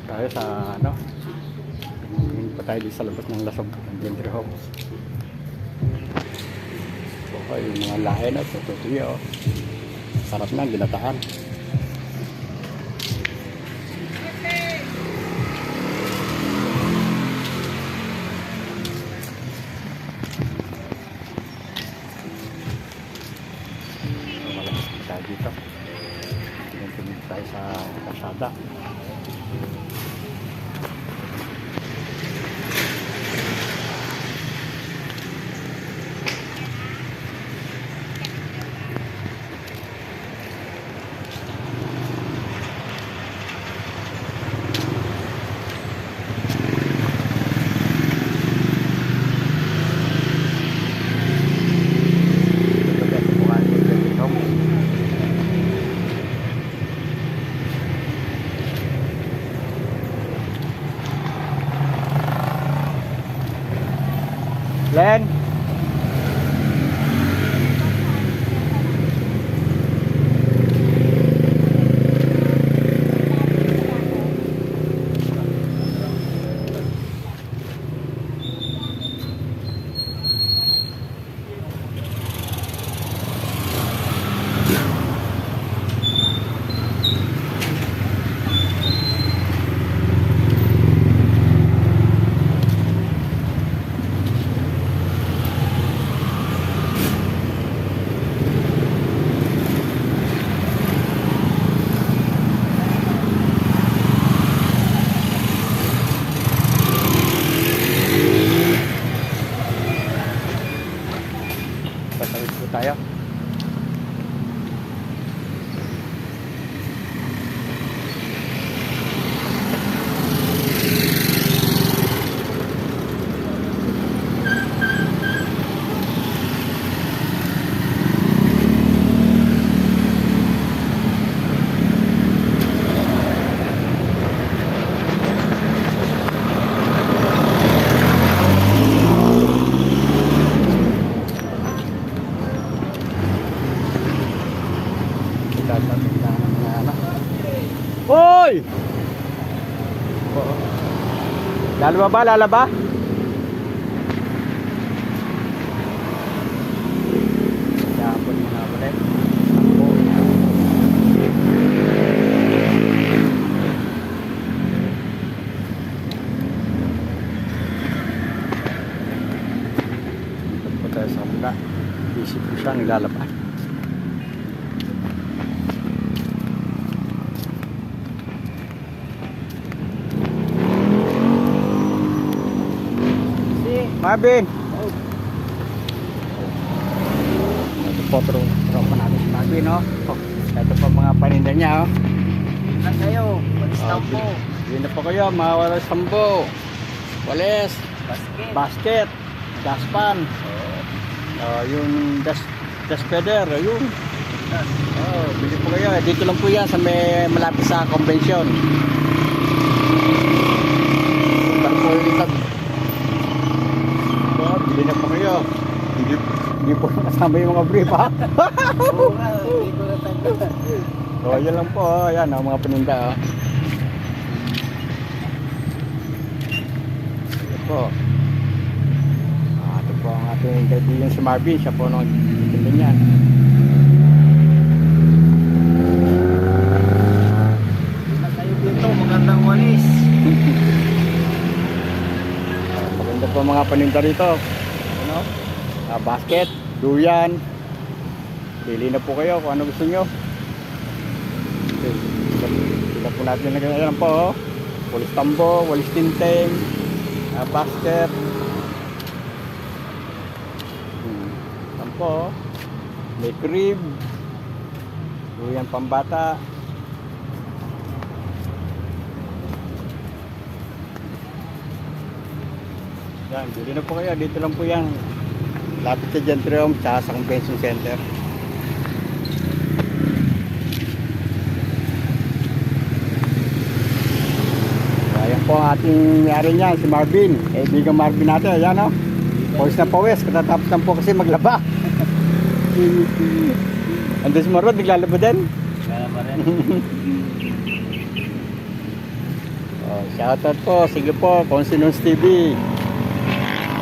Tayo sa ano, tingin pa tayo dito sa labas ng Lasog ng Gentry Home. Okay, yung mga lahi na ito, tutuyo. Sarap na, ginataan. Malakas tayo dito. Tingin tayo sa kasada. Len. Pasawid po tayo. Hoy! Lalaba ba? Lalaba? Yapon mo na ulit. Dito po tayo sa mula. Isip ko siya nilalaba. Marvin. Ito po, tropa natin si Marvin, no? Oh, ito po mga paninda niya, oh. Ilan kayo? Walis tampo. Yun na po kayo, mga walis tampo. Walis. Basket. Basket. Daspan. Yung daspeder, yun. Oh, bili po kayo. Dito lang po yan sa may malapit sa convention. Punta po yung itab. Bili na po kayo. Hindi po kasama yung mga brief, ha? Oo nga, hindi ko natanda. So, yan lang po. Ayan, mga paninda. Ito po. Ito po ang ating kaibigan si Marvin. Siya po nang titinda niyan. Ilan kayo dito? Magandang walis. Maganda po mga paninda rito. Ano? Basket, duyan. Pili na po kayo kung ano gusto nyo. Okay. Sila po natin na ganyan po. Walis tambo, walis tinteng, basket. Yan po. May crib. Duyan pambata. Yan, bili na po kayo. Dito lang po yan. Lapit sa Gentry Home tsaka sa Convention Center. Ayan po ang ating mayari niyan, si Marvin. Kaibigan Marvin natin. Ayan, o. Pawis na pawis. Katatapos lang po kasi maglaba. Andun si Marvin, naglalaba din. Kaya pa rin. Shoutout po. Sige po. Consinons TV.